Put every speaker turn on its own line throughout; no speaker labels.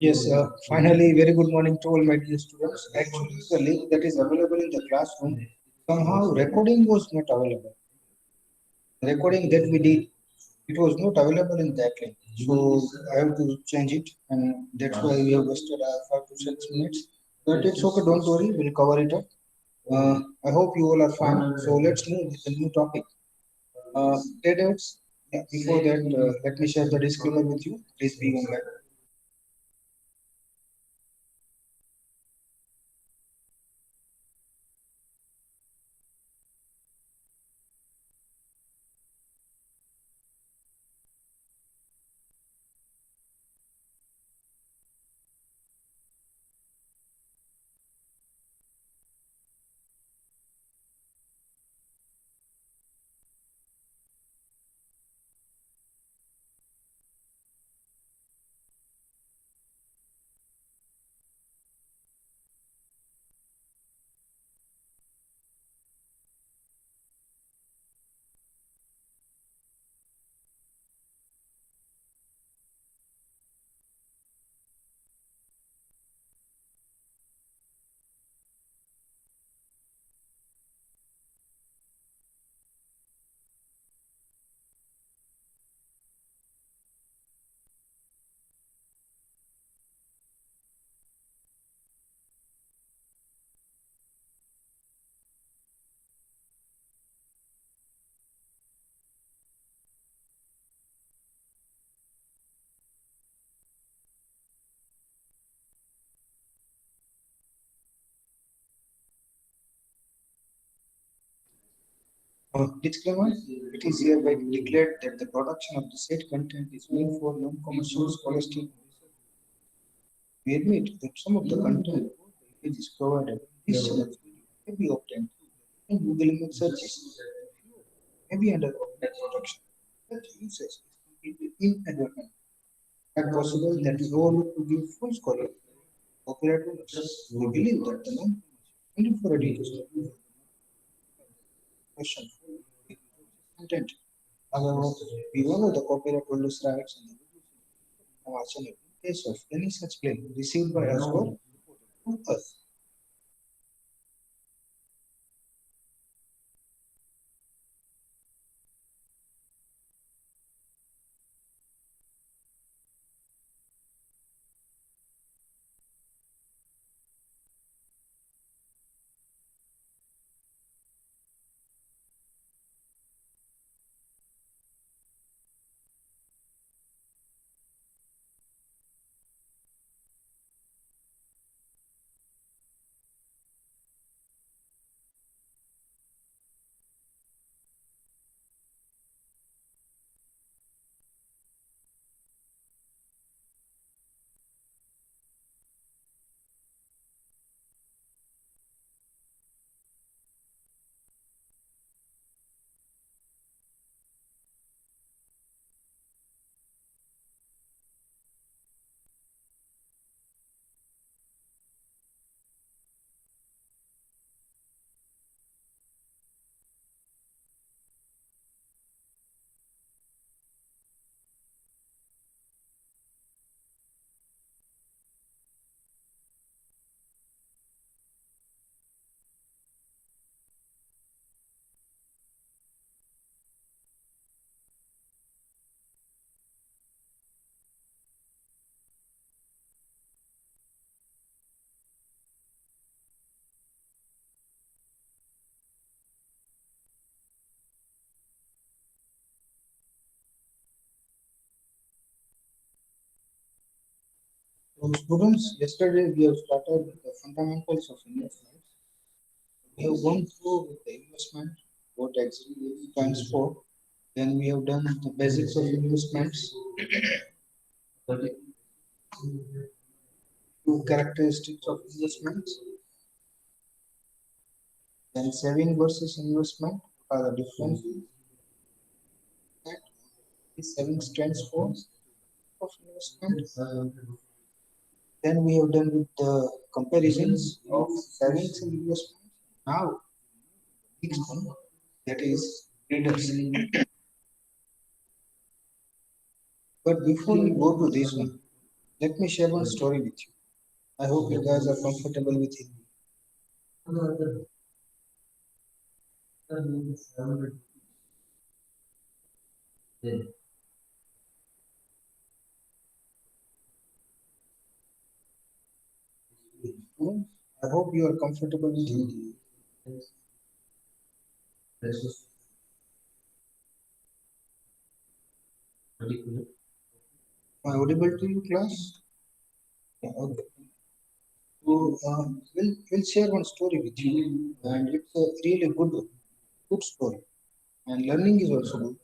Yes, finally, very good morning to all my dear students. Actually, the link that is available in the classroom, somehow recording was not available. Recording that we did, it was not available in that link. So I have to change it, and that's why we have wasted 5 to 6 minutes. But it's okay, don't worry, we'll cover it up. I hope you all are fine. So let's move with the new topic. Cadets, yeah, before that, let me share the disclaimer with you. Please be online. Disclaimer, it is hereby declared that the production of the said content is meant for non-commercial scholastic. We admit that some of the content which is provided in this channel may be obtained in Google image searches, may be under copyright protection. Such usage is completely inadvertent and possible that we overlook to give full scholarship copyright owners. We believe that the non for education question content. However, we honor the copyright holders' rights and our channel in case of any such claim received by us or to us. So students, yesterday we have started the fundamentals of investment. We have gone through with the investment, what actually it stands for. Then we have done the basics of investments, two characteristics of investments, then saving versus investment, what are the differences that is saving stands for of investment. Then we have done with the comparisons of savings and investment. Now, next one, that is traders. But before we go to this one, Let me share one story with you. I hope you guys are comfortable with it. I hope you are comfortable with Hindi. Am I audible to you, class? Yeah, okay. So we'll share one story with you, and it's a really good story, and learning is also good.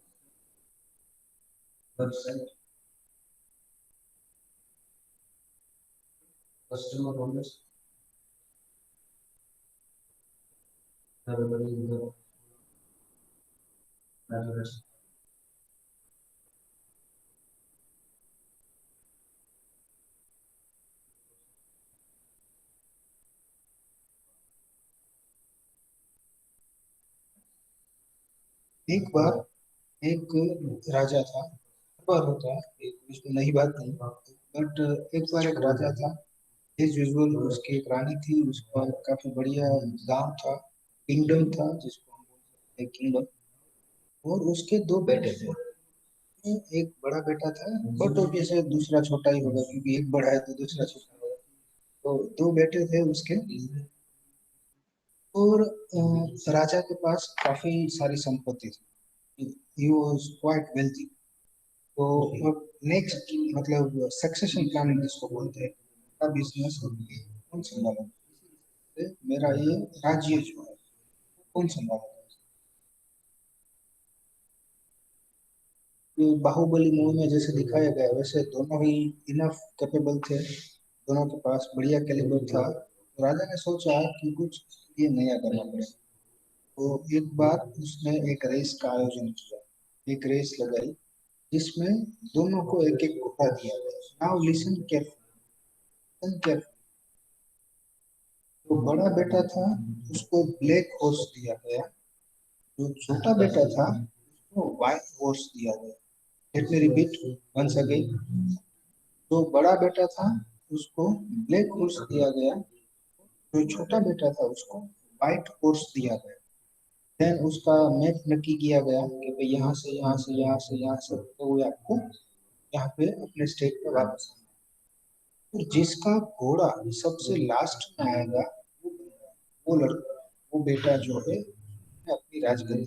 एक बार एक राजा था। हर बार होता है, इसमें नई बात नहीं, but एक बार एक राजा था। एज यूजुअल उसकी एक रानी थी, उसका काफी बढ़िया गांव था, किंगडम था जिसको हम बोलते हैं किंगडम। और उसके दो बेटे थे। एक बड़ा बेटा था, बट ऑब्वियसली दूसरा छोटा ही होगा क्योंकि एक बड़ा है तो दूसरा छोटा होगा। तो दो बेटे थे उसके। और राजा के पास काफी सारी संपत्ति थी। He was quite wealthy. तो अब नेक्स्ट मतलब सक्सेशन प्लानिंग जिसको बोलते हैं, का बिजनेस कौन संभालेगा, मेरा ये राज्य जो है कौन संभालेगा। ये बाहुबली मूवी में जैसे दिखाया गया वैसे दोनों ही इनफ कैपेबल थे, दोनों के पास बढ़िया कैलिबर था। तो राजा ने सोचा कि कुछ ये नया करना पड़ेगा। तो एक बार उसने एक रेस का आयोजन किया, एक रेस लगाई जिसमें दोनों को एक एक घोड़ा दिया गया। Now listen careful. तो बड़ा बेटा था उसको ब्लैक हॉर्स दिया गया, जो छोटा बेटा था उसको व्हाइट हॉर्स दिया गया। Let me repeat once again. जो बड़ा बेटा था उसको ब्लैक हॉर्स दिया गया, जो छोटा बेटा था उसको व्हाइट हॉर्स दिया गया। देन उसका मैप नक्की किया गया कि भाई यहाँ से यहाँ से यहाँ से यहाँ से तो वो आपको यहाँ पे अपने स्टेट पे वापस आना है। और जिसका घोड़ा सबसे लास्ट में आएगा वो लड़का, वो बेटा जो है अपनी राजगद्दी।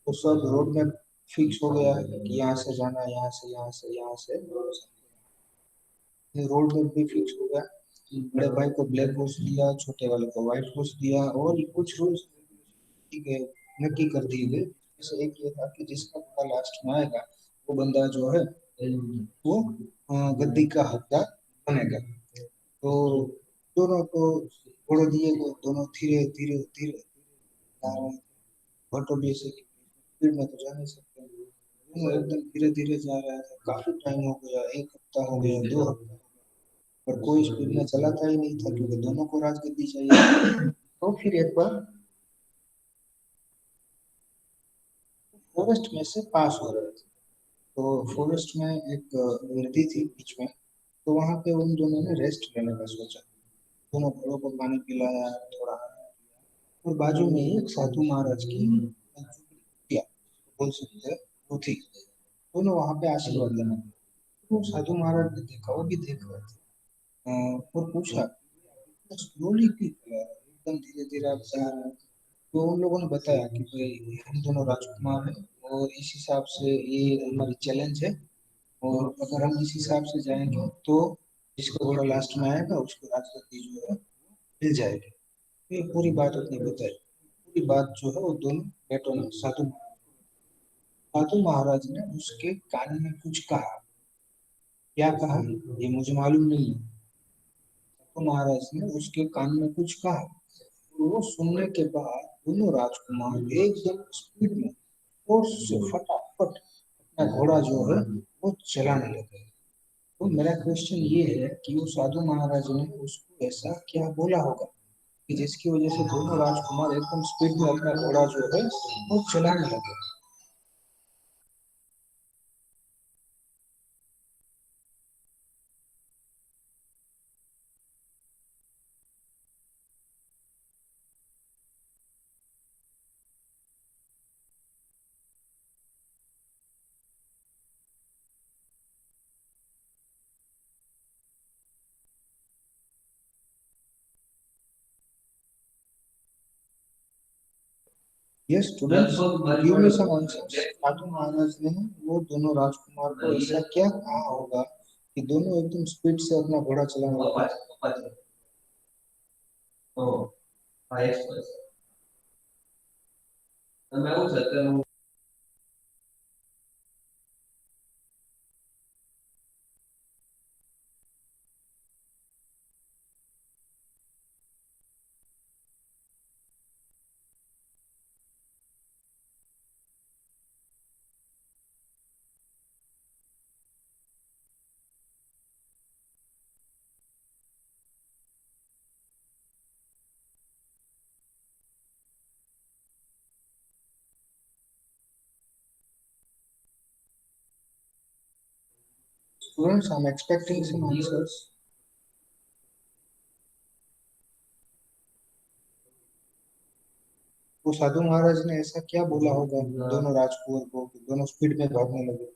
तो सब रोड में फिक्स हो गया कि यहाँ से जाना है, यहाँ से यहाँ से यहाँ से रोड में भी फिक्स हो गया। बड़े भाई को ब्लैक हॉर्स दिया, छोटे वाले को व्हाइट हॉर्स दिया, और कुछ रूल्स नक्की कर दिए गए। जैसे एक ये था कि जिसका घोड़ा लास्ट में आएगा वो बंदा जो है वो गद्दी का हकदार बनेगा। तो दोनों को घोड़े दिए गए, दोनों धीरे धीरे धीरे जा रहे हैं। बट ऑब्वियसली स्पीड में तो जा नहीं सकते, दोनों एकदम धीरे धीरे जा रहे थे। काफी टाइम हो गया, एक हफ्ता हो गया, दो हफ्ता, पर कोई स्पीड में चलाता ही नहीं था क्योंकि दोनों को राजगद्दी चाहिए। तो फिर एक बार फॉरेस्ट में से पास हो रहे थे। तो फॉरेस्ट में एक नदी थी बीच में। तो वहां पे उन दोनों ने रेस्ट लेने का सोचा। दोनों घोड़ों को पानी पिलाया, थोड़ा और बाजू में ही एक साधु महाराज की कुटिया बोल सकते हैं वो थी। दोनों वहां पे आशीर्वाद लेने गए। तो साधु महाराज ने देखा, वो भी देख रहे थे। और पूछा स्लोली क्यों चला रहे हो? एकदम धीरे धीरे आप जा रहे हैं। तो उन लोगों ने बताया कि भाई हम दोनों राजकुमार हैं और इस हिसाब से ये हमारी चैलेंज है, और अगर हम इस हिसाब से जाएंगे तो जिसका घोड़ा लास्ट में आएगा उसको राजगद्दी जो है मिल जाएगी। तो ये पूरी बात उसने बताई। पूरी बात जो है वो दोनों बेटों ने साधु महाराज ने उसके कान में कुछ कहा। क्या कहा ये मुझे मालूम नहीं है। साधु महाराज ने उसके कान में कुछ कहा। वो सुनने के बाद दोनों राजकुमार एकदम स्पीड में फोर्स से फटाफट अपना घोड़ा जो है वो चलाने लगे। तो मेरा क्वेश्चन ये है कि वो साधु महाराज ने उसको ऐसा क्या बोला होगा कि जिसकी वजह से दोनों राजकुमार एकदम स्पीड में अपना घोड़ा जो है वो चलाने लगे। Yes, students, give me some answers. साधु महाराज ने वो दोनों राजकुमार को ऐसा क्या कहा होगा कि दोनों एकदम स्पीड से अपना घोड़ा चलाने लगे? तो मैं वो चाहता हूँ। Students, I'm expecting some answers. वो साधु महाराज ने ऐसा क्या बोला होगा दोनों राजकुमार को कि दोनों स्पीड में भागने लगे?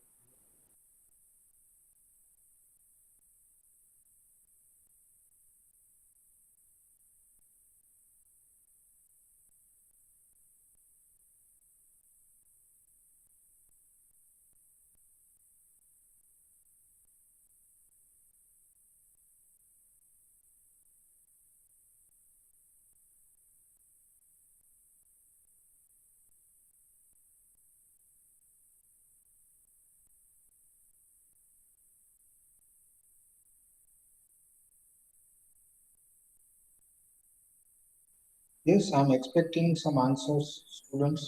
Yes, I'm expecting some answers, students.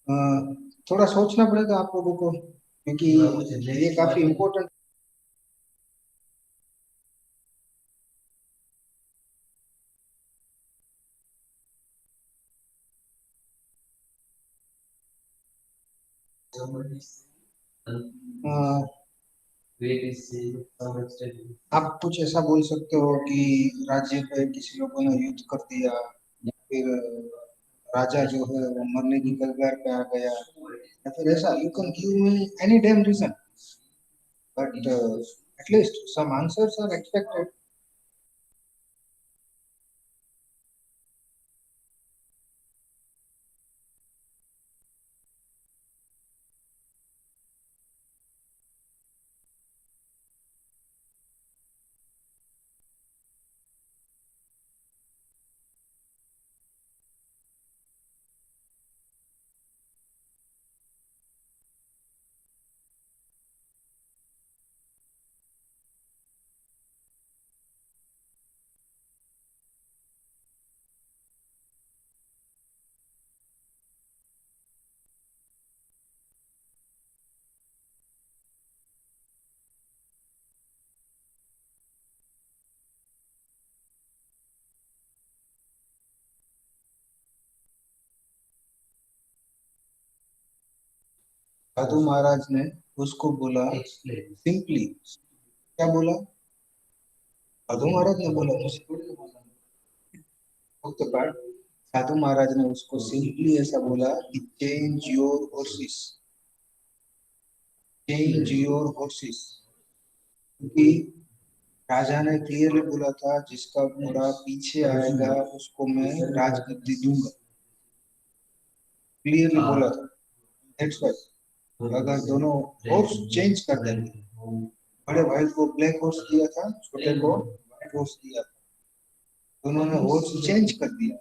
अ, थोड़ा सोचना पड़ेगा आप लोगों को क्योंकि ये काफी इम्पोर्टेंट। आप कुछ ऐसा बोल सकते हो कि राज्य पे किसी लोगों ने युद्ध कर दिया या फिर राजा जो है वो मरने की कगार पे आ गया या फिर ऐसा you can give me any damn reason but at least some answers are expected. साधु महाराज ने उसको बोला सिंपली, क्या बोला? साधु महाराज ने बोला, मुझे थोड़ी ना बोला। तो part, साधु महाराज ने उसको सिंपली ऐसा बोला कि change your horses, change your horses, क्योंकि राजा ने क्लियरली बोला था जिसका घोड़ा पीछे आएगा उसको मैं राजगद्दी दूंगा, क्लियरली बोला था। दैट्स व्हाई अगर दोनों हॉर्स चेंज कर देंगे, बड़े भाई को ब्लैक हॉर्स दिया था, छोटे को व्हाइट हॉर्स दिया था, दोनों ने हॉर्स चेंज कर दिया,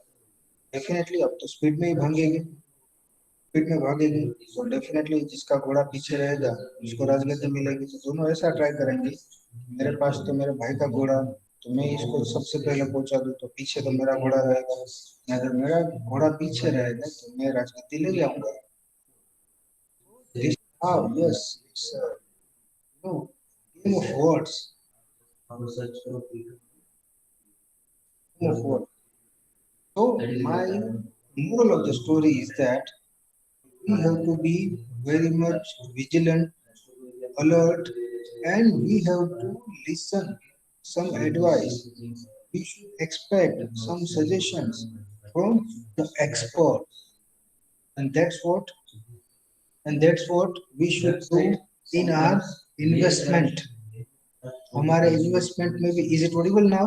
डेफिनेटली अब तो स्पीड में ही भागेंगे। स्पीड में भागेगी तो डेफिनेटली जिसका घोड़ा पीछे रहेगा उसको राजगद्दी मिलेगी, तो दोनों ऐसा ट्राई करेंगे। मेरे पास तो मेरे भाई का घोड़ा, तो मैं इसको सबसे पहले पहुंचा दूं तो पीछे तो मेरा घोड़ा रहेगा। अगर मेरा घोड़ा पीछे रहेगा तो मैं राजगद्दी ले जाऊंगा। This how yes, it's no game of words. Game of words. So my moral of the story is that we have to be very much vigilant, alert, and we have to listen some advice. We should expect some suggestions from the experts, and that's what we should do in our investment. हमारे investment में भी is it Audible now?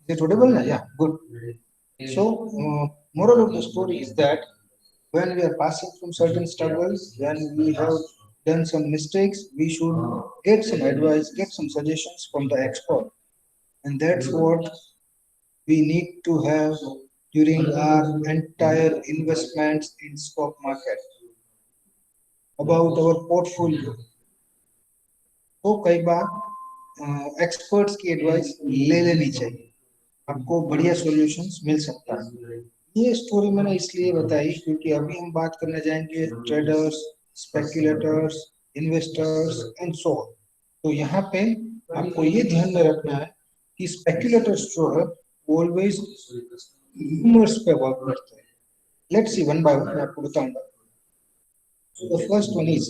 Is it audible now? Yeah, good. So, moral of the story is that when we are passing from certain struggles, when we have done some mistakes, we should get some advice, get some suggestions from the expert. And that's what we need to have during our entire investments in stock market. About our portfolio, तो कई बार experts की advice ले लेनी चाहिए, आपको बढ़िया solutions मिल सकता है। ये स्टोरी मैंने इसलिए बताई क्योंकि अभी हम बात करने जाएंगे traders, speculators, investors and so on. तो यहाँ पे आपको ये ध्यान में रखना है कि स्पेक्युलेटर्स जो है ऑलवेज र्यूमर्स पे वर्क करते हैं। Let's see one by one, मैं आपको बताऊंगा। So the first one is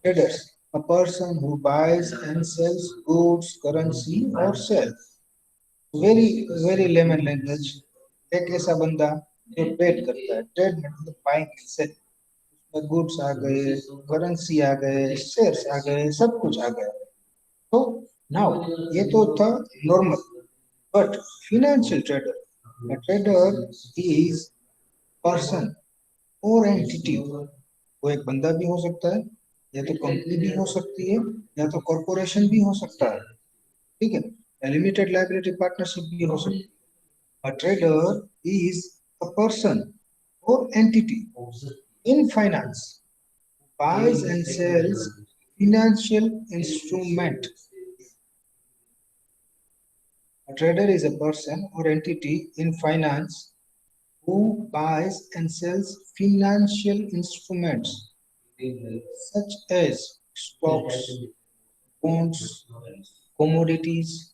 traders, a person who buys and sells goods, currency or self. Very very layman language, एक ऐसा बंदा जो ट्रेड करता है। ट्रेड मतलब बाइंग एंड सेल। गुड्स आ गए, करेंसी आ गए, शेयर्स आ गए, सब कुछ आ गया। तो नाउ ये तो था normal, but financial trader, a trader is person और एंटिटी। वो एक बंदा भी हो सकता है, या तो कंपनी भी हो सकती है, या तो कॉरपोरेशन भी हो सकता है, ठीक है, लिमिटेड लाइबिलिटी पार्टनरशिप भी हो सकती है। A trader is a person or entity in finance, buys and sells financial instrument. A trader is a person or entity in finance who buys and sells financial instruments such as stocks, bonds, commodities,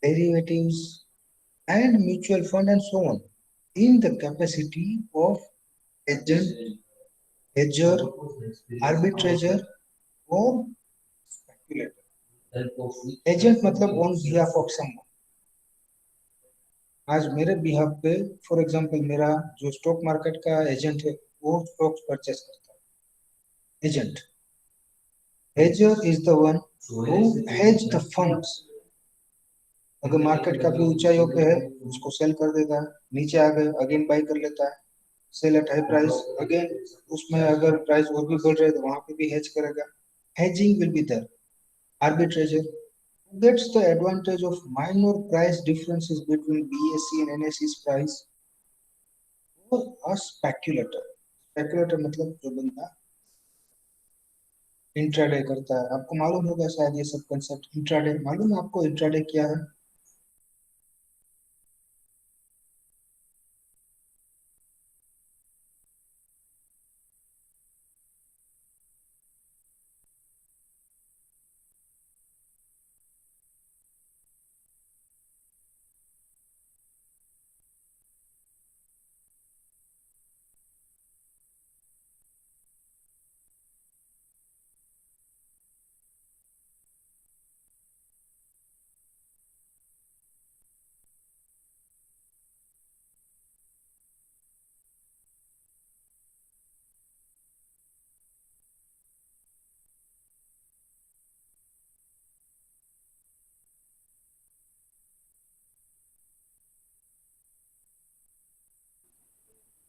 derivatives, and mutual fund and so on in the capacity of agent, hedger, arbitrager or speculator. Agent मतलब on behalf of someone. आज मेरे behalf पे for example मेरा जो stock market का agent है वो stocks purchase करता है, एजेंट। हेजर is the one who has the funds. अगर मार्केट काफी ऊंचाइयों पे है उसको सेल कर देता है, नीचे आ गए अगेन बाई कर लेता है, sell at high price again, उसमें अगर प्राइस और भी बढ़ रहे तो वहां पे भी हेज करेगा। Hedging will be there. Arbitrageur gets the advantage of minor price differences between BSE and NSE's price। और a speculator, speculator मतलब जो बंदा इंट्राडे करता है। आपको मालूम होगा शायद ये सब कंसेप्ट। इंट्राडे मालूम है आपको? इंट्राडे क्या है?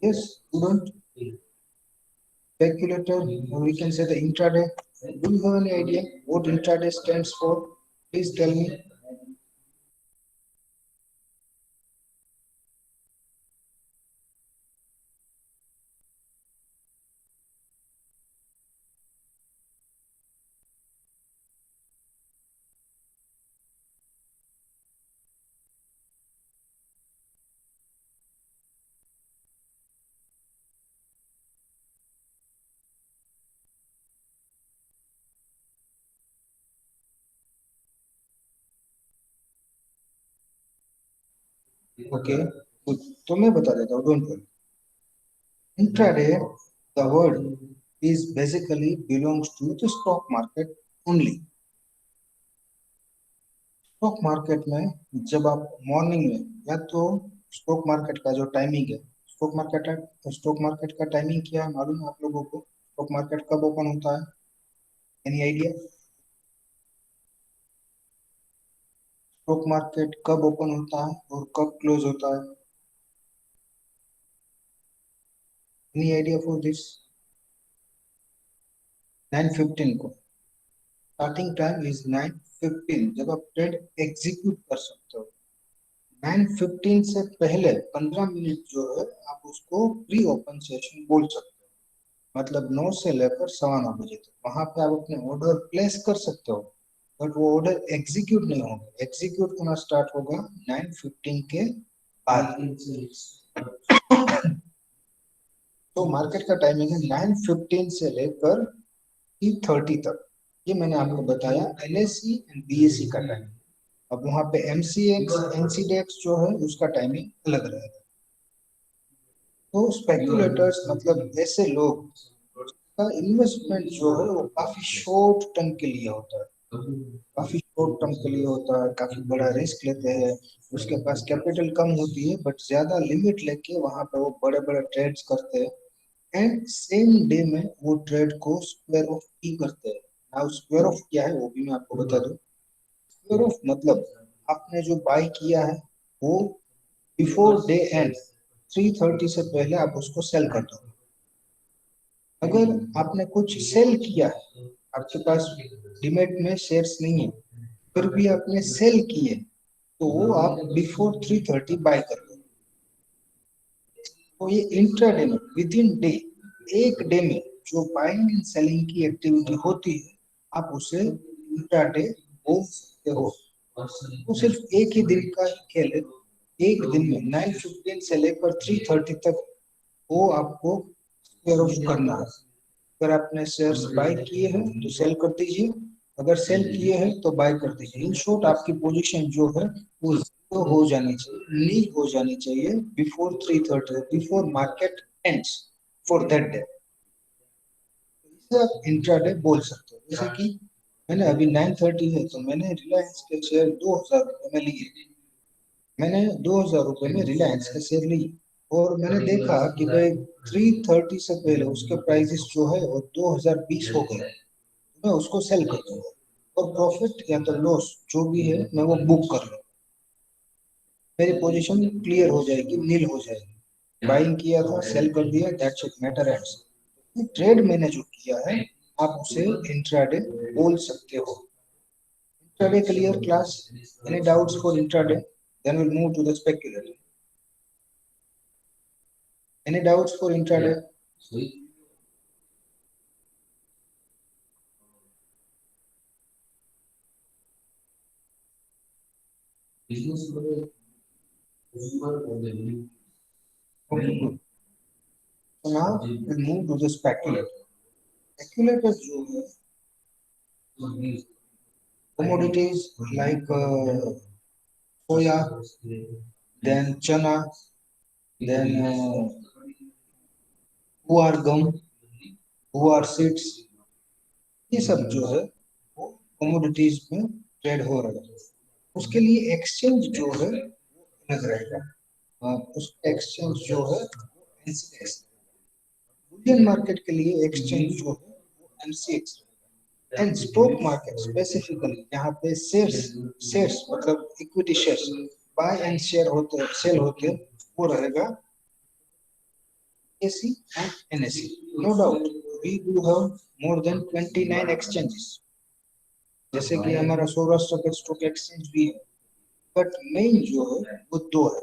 Yes, student, speculator, or we can say the intraday. Do you have any idea what intraday stands for? Please tell me. Okay, good. तो मैं बता देता हूँ, don't worry. Intraday, the word is basically belongs to the stock market only. Stock market में जब आप morning में, या तो स्टॉक मार्केट का जो टाइमिंग है, स्टॉक मार्केट का टाइमिंग क्या है मालूम है आप लोगों को? स्टॉक मार्केट कब ओपन होता है? Any idea? स्टॉक मार्केट कब ओपन होता है और कब क्लोज होता है? Any idea for this? 9:15 को स्टार्टिंग टाइम इज 9:15, जब आप ट्रेड एग्जीक्यूट कर सकते हो. 9:15 से पहले 15 मिनट जो है आप उसको प्री ओपन सेशन बोल सकते हो. मतलब 9 से लेकर 9:15 तक वहां पे आप अपने ऑर्डर प्लेस कर सकते हो, बट वो ऑर्डर एग्जीक्यूट नहीं होगा. एग्जीक्यूट होना स्टार्ट होगा 9:15 के बाद. तो मार्केट का टाइमिंग है 9:15 से लेकर 3:30 तक. ये मैंने आपको बताया एलएसई एंड बीएसई का टाइम. अब वहां पे एमसीएक्स एनसीडेक्स जो है उसका टाइमिंग अलग रहेगा. तो स्पेकुलेटर्स मतलब ऐसे लोग का इन्वेस्टमेंट जो है वो काफी शॉर्ट टर्म के लिए होता है. काफी शॉर्ट टर्म के लिए होता है, काफी बड़ा रिस्क लेते हैं. उसके पास कैपिटल कम होती है बट ज्यादा लिमिट लेके वहां पे वो बड़े बड़े ट्रेड्स करते हैं. एंड सेम डे में वो ट्रेड को स्क्वायर ऑफ की करते हैं. नाउ स्क्वायर ऑफ क्या है वो भी मैं आपको बता दूं. स्क्वायर ऑफ मतलब आपने जो बाय किया है वो बिफोर डे एंड 3:30 से पहले आप उसको सेल कर दो. अगर आपने कुछ सेल किया है, आपके पास डीमेट में शेयर्स नहीं है, फिर भी आपने सेल किए, तो वो आप बिफोर 3:30 बाय कर लो. तो ये इंट्राडे में विद इन डे, एक डे में जो बाइंग एंड सेलिंग की एक्टिविटी होती है, आप उसे इंट्राडे बोल सकते हो. वो सिर्फ एक ही दिन का ही खेल है. एक दिन में 9:15 से लेकर 3:30 तक वो आपको स्क्वायर ऑफ करना है. अगर आपने शेयर्स बाय किए हैं तो सेल कर दीजिए, अगर सेल किए हैं तो बाय कर दीजिए. इन शॉर्ट आपकी पोजीशन जो है वो जीरो हो जानी चाहिए, नील हो जानी चाहिए before 3:30, before market ends for that day. इसे आप इंट्राडे बोल सकते हो. जैसे कि मैंने अभी 9:30 है तो मैंने रिलायंस के शेयर 2,000 रुपए में लिए. मैंने 2,000 रुपए में रिलायंस के शेयर लिए और मैंने देखा कि भाई 3:30 से पहले उसके प्राइसेस जो है वो 2020 हो गए. मैं उसको सेल कर दूंगा और प्रॉफिट या तो लॉस जो भी है मैं वो बुक कर लूँ. मेरी पोजीशन क्लियर हो जाएगी, नील हो जाएगी. बाइंग किया था, सेल कर दिया, that's it, matter ends. Trade मैंने जो किया है आप उसे इंट्राडे बोल सकते हो. Intraday clear class? Any doubts for intraday? Then we'll move to the speculator. Any doubts for intraday? Okay, good. So now we'll move to the speculator. Speculators जो है commodities like soya, then chana, then guar gum, गुआर seeds, ये सब जो है वो commodities में trade हो रहा है. उसके लिए एक्सचेंज जो है वो अलग रहेगा. उस एक्सचेंज जो है एनसीएक्स. इंडियन मार्केट के लिए एक्सचेंज जो है वो MCX. And stock market specifically यहाँ पे शेयर्स, शेयर्स मतलब equity shares buy and share होते सेल होते, वो रहेगा BSE and NSE. No doubt, we do have more than 29 exchanges. जैसे कि हमारा सौराष्ट्र स्टॉक एक्सचेंज भी है, बट मेन जो है वो दो है,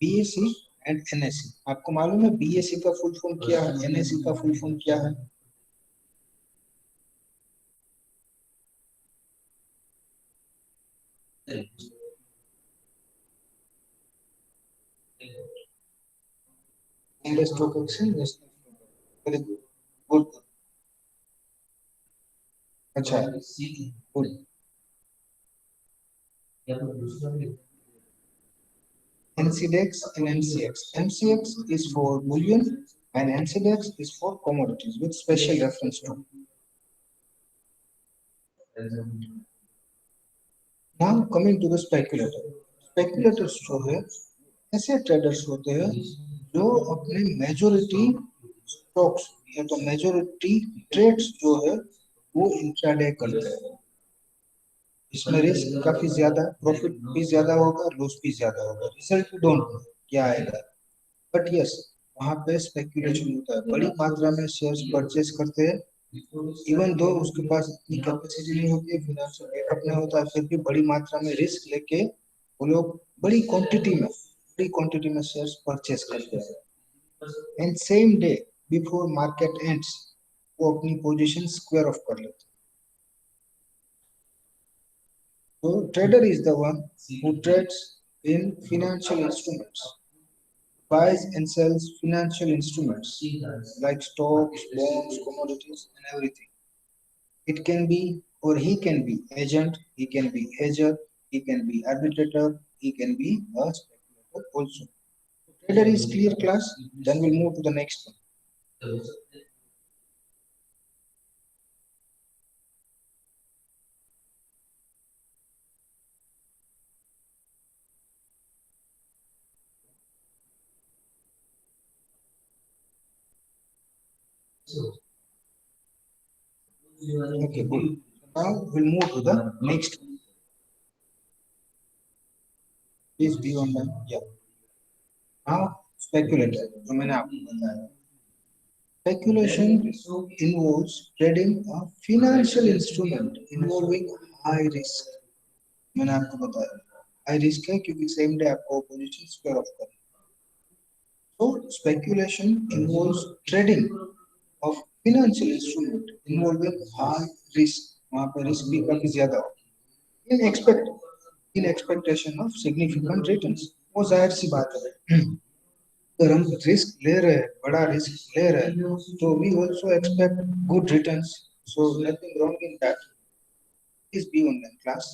BSE एंड NSE. आपको मालूम है BSE का फुल फॉर्म क्या है, NSE का फुल फॉर्म क्या है? Bombay stock exchange, national stock, very good, good, अच्छा, good. NCDEX and MCX. MCX is for bullion and NCDEX is for commodities with special reference to. Now coming to the speculator. Speculators जो है ऐसे traders होते हैं जो अपने majority stocks या तो मेजोरिटी ट्रेड्स जो है वो इंट्राडे करते हैं. इसमें रिस्क काफी ज्यादा, प्रॉफिट भी ज्यादा होगा, लॉस भी ज्यादा होगा. रिजल्ट भी डोंट नो क्या आएगा, बट यस वहां पे स्पेक्यूलेशन होता है. बड़ी मात्रा में शेयर्स परचेज करते हैं, इवन दो उसके पास इतनी कैपेसिटी नहीं होती है, फिनेंशियल बैकअप नहीं होता है, फिर भी बड़ी मात्रा में रिस्क लेके वो लोग बड़ी क्वांटिटी में शेयर्स परचेज करते हैं and same day before market ends वो अपनी पोजीशन स्क्वायर ऑफ कर लेते हैं. So trader is the one who trades in financial instruments, buys and sells financial instruments like stocks, bonds, commodities, and everything. It can be, or he can be agent, he can be hedger, he can be arbitrator, he can be a speculator also. Trader is clear class. Then we'll move to the next one. Okay, good. Now we'll move to the next. Please be on time. Yeah. Now speculator. जो मैंने आपको बताया. Speculation involves trading a financial instrument involving high risk. मैंने आपको बताया high risk है क्योंकि same day आपको पोजीशन स्क्वायर ऑफ करना. So speculation involves trading of financial instrument involving high risk. वहाँ पे रिस्क भी काफी ज्यादा हो. In expectation of significant returns. वो जाहिर सी बात है. अगर हम रिस्क ले रहे हैं, बड़ा रिस्क ले रहे हैं, तो we also expect good returns. So nothing wrong in that. Please be online class.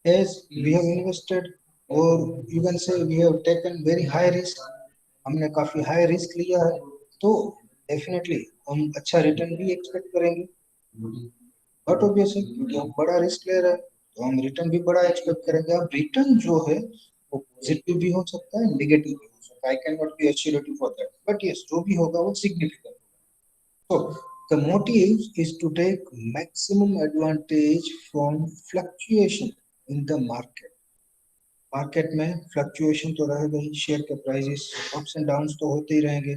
As we have invested, or you can say we have taken very high risk, हमने काफी हाई रिस्क लिया है, तो definitely हम अच्छा return भी expect करेंगे. But obviously क्योंकि हम बड़ा रिस्क ले रहे हैं तो हम रिटर्न भी बड़ा एक्सपेक्ट करेंगे. अब रिटर्न जो है वो पॉजिटिव भी हो सकता है, नेगेटिव भी हो सकता है. I can not be assurity for that, but yes जो भी होगा वो significant. So the motive is to take maximum advantage from fluctuation in the market. Market में फ्लक्चुएशन तो रहेगा ही, शेयर के प्राइसेस अप्स एंड डाउन्स तो होते ही रहेंगे.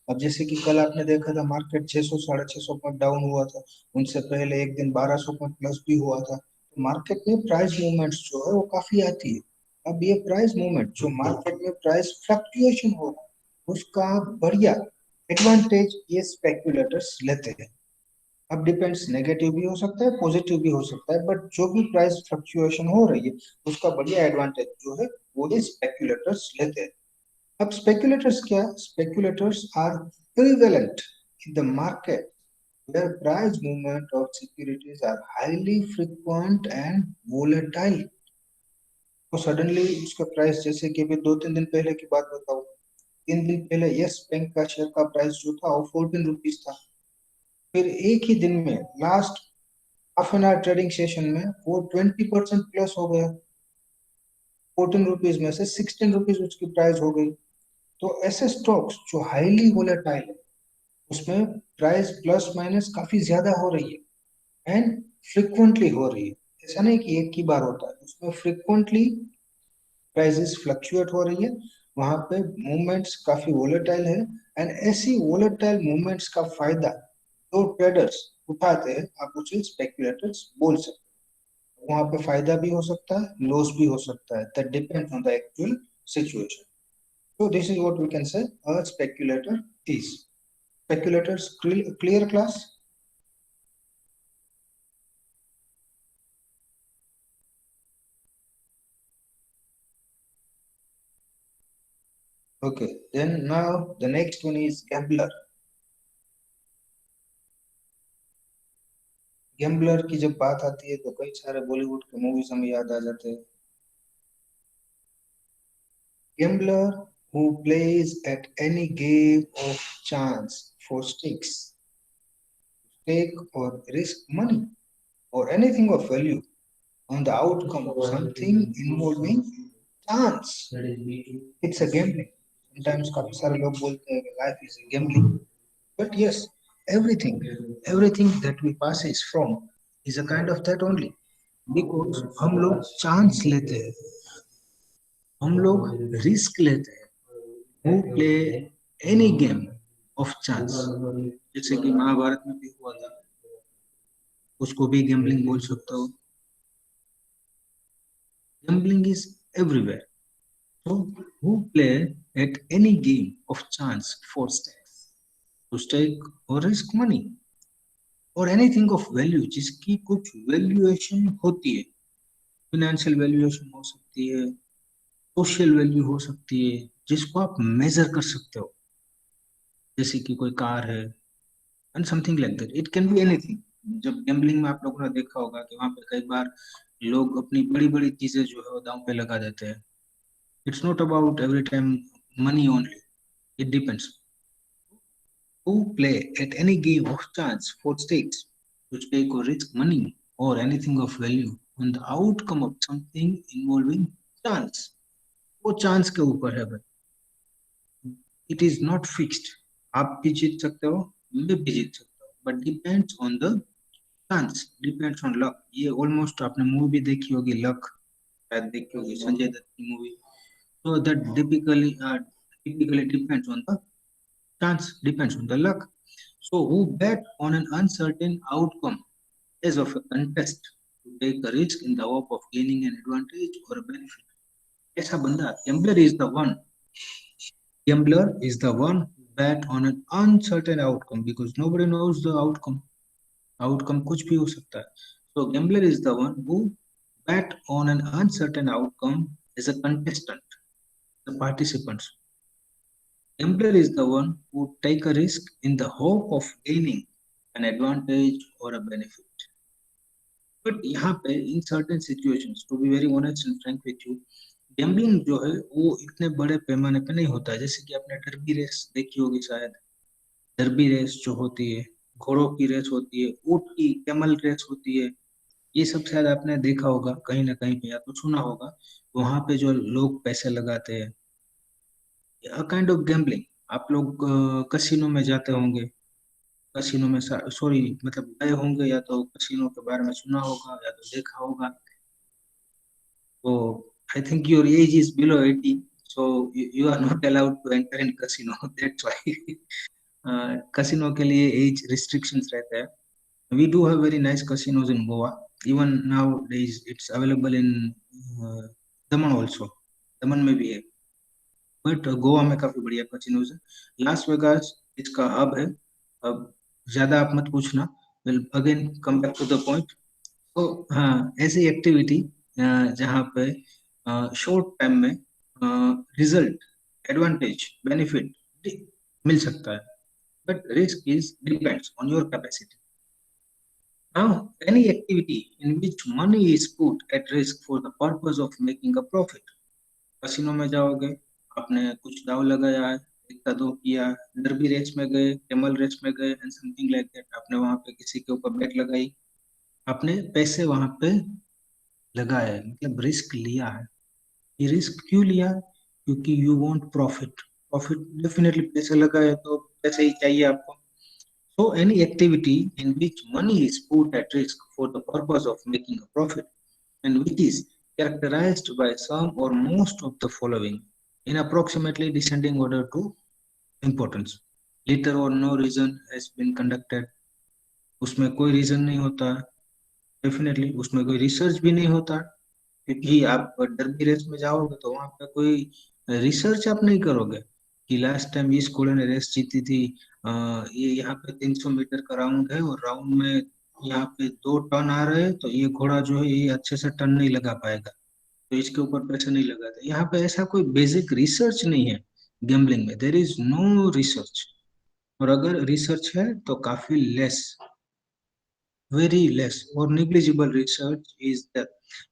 अब जैसे कि कल आपने देखा था मार्केट 600 650 पॉइंट डाउन हुआ था, उनसे पहले एक दिन 1200 पॉइंट प्लस भी हुआ था. तो मार्केट में प्राइस मूवमेंट्स जो है वो काफी आती है. अब ये प्राइस मूवमेंट जो मार्केट में प्राइस फ्लक्चुएशन हो रहा है उसका बढ़िया एडवांटेज ये स्पेक्युलेटर्स लेते हैं. अब डिपेंड्स, नेगेटिव भी हो सकता है, पॉजिटिव भी हो सकता है, बट जो भी प्राइस फ्लक्चुएशन हो रही है उसका बढ़िया एडवांटेज जो है वो ये स्पेक्युलेटर्स लेते हैं. अब स्पेक्युलेटर्स क्या, speculators are prevalent in the market where price movement of securities are highly frequent and volatile. तो सडनली उसका प्राइस, जैसे कि अभी 2-3 दिन पहले की बात बताऊं, 3 दिन पहले यस बैंक का शेयर का प्राइस जो था वो 14 रुपीज था। फिर एक ही दिन में last half an hour trading session में वो 20% प्लस हो गया। 14 रुपीज में से 16 रुपीज उसकी प्राइस हो गई। तो ऐसे स्टॉक्स जो हाईली वोलेटाइल है उसमें प्राइस प्लस माइनस काफी ज्यादा हो रही है एंड फ्रिक्वेंटली हो रही है। ऐसा नहीं कि एक ही बार होता है, उसमें फ्रिक्वेंटली प्राइसेस फ्लक्चुएट हो रही है। वहां पे मूवमेंट्स काफी वोलेटाइल है एंड ऐसी वोलेटाइल मूवमेंट्स का फायदा जो ट्रेडर्स उठाते हैं आप उसे स्पेक्युलेटर्स बोल सकते हैं। वहां पे फायदा भी हो सकता है, लॉस भी हो सकता है, that depends on the actual situation. So this is what we can say a speculator is. Speculators clear class? Okay, then now the next one is gambler. Gambler की जब बात आती है तो कई सारे बॉलीवुड के मूवीज हमें याद आ जाते हैं। Gambler who plays at any game of chance for stakes, stake or risk money or anything of value on the outcome of something involving chance. It's a gambling. Sometimes काफी सारे लोग बोलते हैं कि life is a gambling. But yes, everything, everything that we passes from is a kind of that only. Because हम लोग chance लेते हैं, हम लोग रिस्क लेते हैं। who play any game of chance, जैसे कि महाभारत में भी हुआ था, उसको भी गैम्बलिंग बोल सकते हो। Gambling is everywhere. So who play at any game of chance for stakes, to stake or risk money or anything of value जिसकी कुछ वैल्यूएशन होती है। फाइनेंशियल वैल्यूएशन हो सकती है, सोशल वैल्यू हो सकती है, जिसको आप मेजर कर सकते हो, जैसे कि कोई कार है and something like that. It can be anything. जब गैम्बलिंग में आप लोगों ने देखा होगा कि वहां पे कई बार लोग अपनी बड़ी बड़ी चीजें जो है वो दांव पे लगा देते हैं। It's not about every time money only, it depends. Who play at any game of chance for stakes, to stake or risk money or anything of value on the outcome of something involving chance. वो chance के ऊपर है भाई, it is not fixed. आप भी जीत सकते हो, मैं भी जीत सकता हूँ, but depends on the chance, depends on luck. ये ऑलमोस्ट आपने मूवी भी देखी होगी लक, शायद देखी होगी संजय दत्त की movie. So that typically depends on the chance, depends on the luck. So who bet on an uncertain outcome as of a contest to take a risk in the hope of gaining an advantage or a benefit. ऐसा बंदा gambler is the one who bet on an uncertain outcome because nobody knows the outcome. Outcome कुछ भी हो सकता है. So gambler is the one who bet on an uncertain outcome as a contestant, the participants. Gambler is the one who take a risk in the hope of gaining an advantage or a benefit. But यहाँ पे in certain situations, to be very honest and frank with you, gambling जो है वो इतने बड़े पैमाने पे नहीं होता है। जैसे कि आपने डर्बी रेस देखी होगी शायद। डर्बी रेस जो होती है, घोड़ों की रेस होती है, ऊंट की कैमल रेस होती है, ये सब शायद आपने देखा होगा कहीं ना कहीं पे या तो सुना होगा। वहां पे जो लोग पैसे लगाते हैं, काइंड ऑफ गैम्बलिंग। आप लोग कसिनो में जाते होंगे, कसिनो में सॉरी मतलब गए होंगे या तो कसिनो के बारे में सुना होगा या तो देखा होगा। तो I think your age is below 80, so you are not allowed to enter in casino, that's why casino के लिए एज रिस्ट्रिक्शंस रहते हैं। We do have very nice casinos in Goa. Even nowadays it's available in Daman also, दमन में भी है। But Goa में काफी बढ़िया casinos है। लास वेगास इसका हब है। अब ज्यादा आप मत पूछना, will again come back to the point. तो हाँ, ऐसी एक्टिविटी जहाँ पे शॉर्ट टाइम में रिजल्ट, एडवांटेज, बेनिफिट मिल सकता है, but risk is depends on your capacity. Now, any activity in which money is put at risk for the purpose of making a profit. Casino में जाओगे, आपने कुछ दाव लगाया है,
एक का दो किया, डर्बी रेस में गए, कैमल रेस में गए एंड समथिंग लाइक दैट। आपने वहां पे किसी के ऊपर बेट लगाई, आपने पैसे वहां पे लगाए, मतलब रिस्क लिया है। ये रिस्क क्यों लिया? क्योंकि you want profit. Profit definitely, पैसे लगाए तो पैसे ही चाहिए आपको। So any activity in which money is put at risk for the purpose of making a profit and which is characterized by some or most of the following in approximately descending order to importance. Little or no reason has been conducted. उसमें कोई reason नहीं होता, definitely उसमें कोई research भी नहीं होता, क्योंकि आप डर्बी रेस में जाओगे तो वहां पे कोई रिसर्च आप नहीं करोगे कि लास्ट टाइम इस घोड़े ने रेस जीती थी। ये यहाँ पे 300 मीटर का राउंड है और राउंड में यहाँ पे 2 टर्न आ रहे हैं, तो ये घोड़ा जो है ये अच्छे से टर्न नहीं लगा पाएगा, तो इसके ऊपर पैसे नहीं लगाते। यहाँ पे ऐसा कोई बेसिक रिसर्च नहीं है। गैम्बलिंग में देर इज नो रिसर्च, और अगर रिसर्च है तो काफी लेस, वेरी लेस और निग्लिजिबल रिसर्च इज दैट।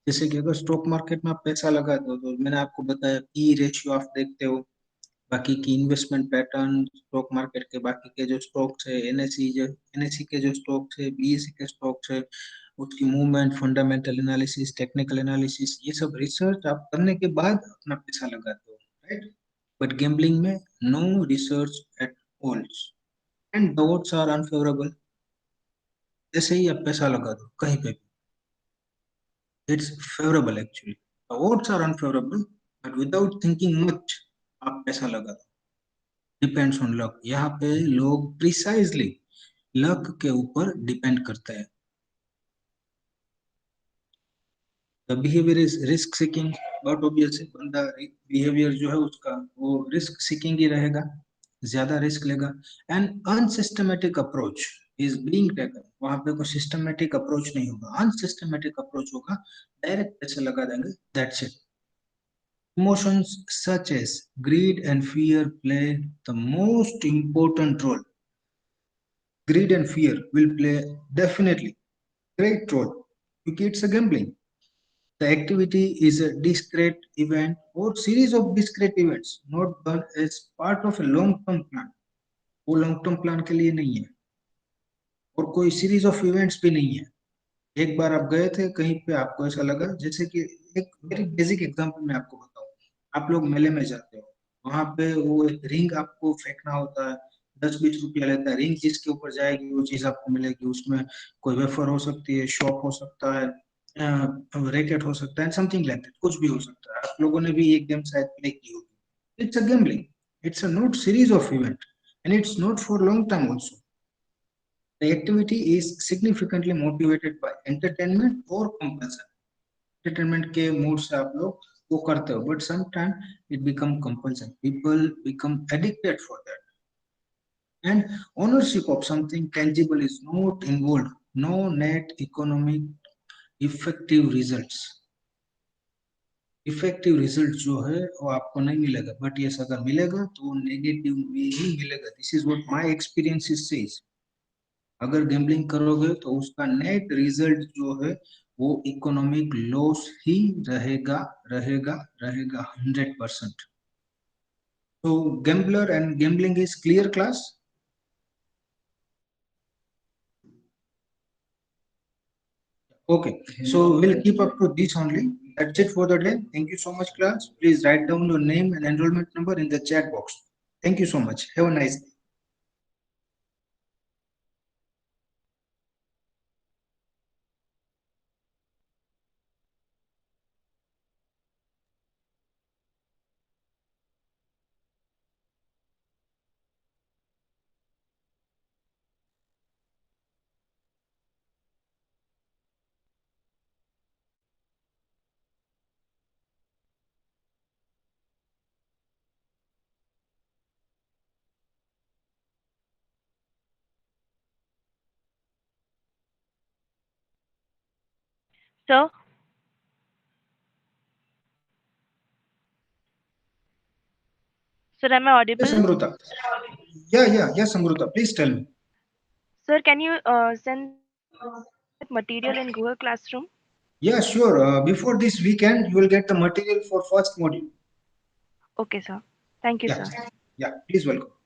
जैसे कि अगर स्टॉक मार्केट में आप पैसा लगाते हो तो मैंने आपको बताया पी रेशियो आप देखते हो, बाकी की इन्वेस्टमेंट पैटर्न स्टॉक मार्केट के, बाकी के जो स्टॉक्स है, एनएससी के जो स्टॉक्स है, बीएससी के स्टॉक्स है, उसकी movement, fundamental analysis, technical analysis, ये सब रिसर्च आप करने के बाद अपना पैसा लगाते हो, राइट? बट गैम्बलिंग में no research at all and the odds are unfavourable. जैसे ही आप पैसा लगा दो कहीं पे, it's favorable actually. The odds are unfavorable, but without thinking much आप पैसा लगा दो। डिपेंड्स ऑन लक, यहाँ पे लोग प्रिसाइजली लक के ऊपर डिपेंड करते हैं। The behaviour is risk seeking, but obviously बंदा बिहेवियर जो है उसका वो रिस्क सीकिंग ही रहेगा, ज्यादा रिस्क लेगा। And unsystematic approach is being taken, वहां पे कोई सिस्टमेटिक अप्रोच नहीं होगा, अनसिस्टमेटिक अप्रोच होगा, डायरेक्ट पैसे लगा देंगे, that's it. Emotions such as greed and fear play the most important role. Greed and fear will play definitely great role because it's a gambling. The activity is a discrete event or series of discrete events not done as part of a long-term plan. वो long term plan के लिए नहीं है और कोई series of events भी नहीं है। एक बार आप गए थे कहीं पे, आपको ऐसा लगा, जैसे कि एक वेरी बेसिक एग्जांपल मैं आपको बताऊं। आप लोग मेले में जाते हो, वहां पे वो एक रिंग आपको फेंकना होता है, 10-20 रुपया लेता है रिंग, जिसके ऊपर जाएगी वो चीज आपको मिलेगी। उसमें कोई वेफर हो सकती है, शॉप हो सकता है, रैकेट हो सकता है, समथिंग लाइक दैट, कुछ भी हो सकता है। आप लोगों ने भी एक गेम शायद प्ले की होगी। It's a gambling, it's a not series of event and it's not for long term also. The activity is significantly motivated by entertainment or compulsion. Entertainment के मूड से आप लोग वो करते हो, but sometimes it become compulsion. People become addicted for that. And ownership of something tangible is not involved. No net economic effective results. Effective result जो है वो आपको नहीं मिलेगा, बट ये अगर मिलेगा तो वो नेगेटिव में ही मिलेगा। This is what my experience says. अगर गैम्बलिंग करोगे तो उसका नेट रिजल्ट जो है वो इकोनॉमिक लॉस ही रहेगा, रहेगा, रहेगा 100%। तो gambler and gambling is clear class. Okay, so we'll keep up to this only. That's it for the day. Thank you so much, class. Please write down your name and enrollment number in the chat box. Thank you so much. Have a nice day.
Sir, sir, am I
Yes,
audible?
Amruta. Yes, Amruta. Please tell me.
Sir, can you send that material in Google Classroom?
Yeah, sure. Before this weekend, you will get the material for first module.
Okay, sir. Thank you,
Yeah,
sir.
Yeah, please welcome.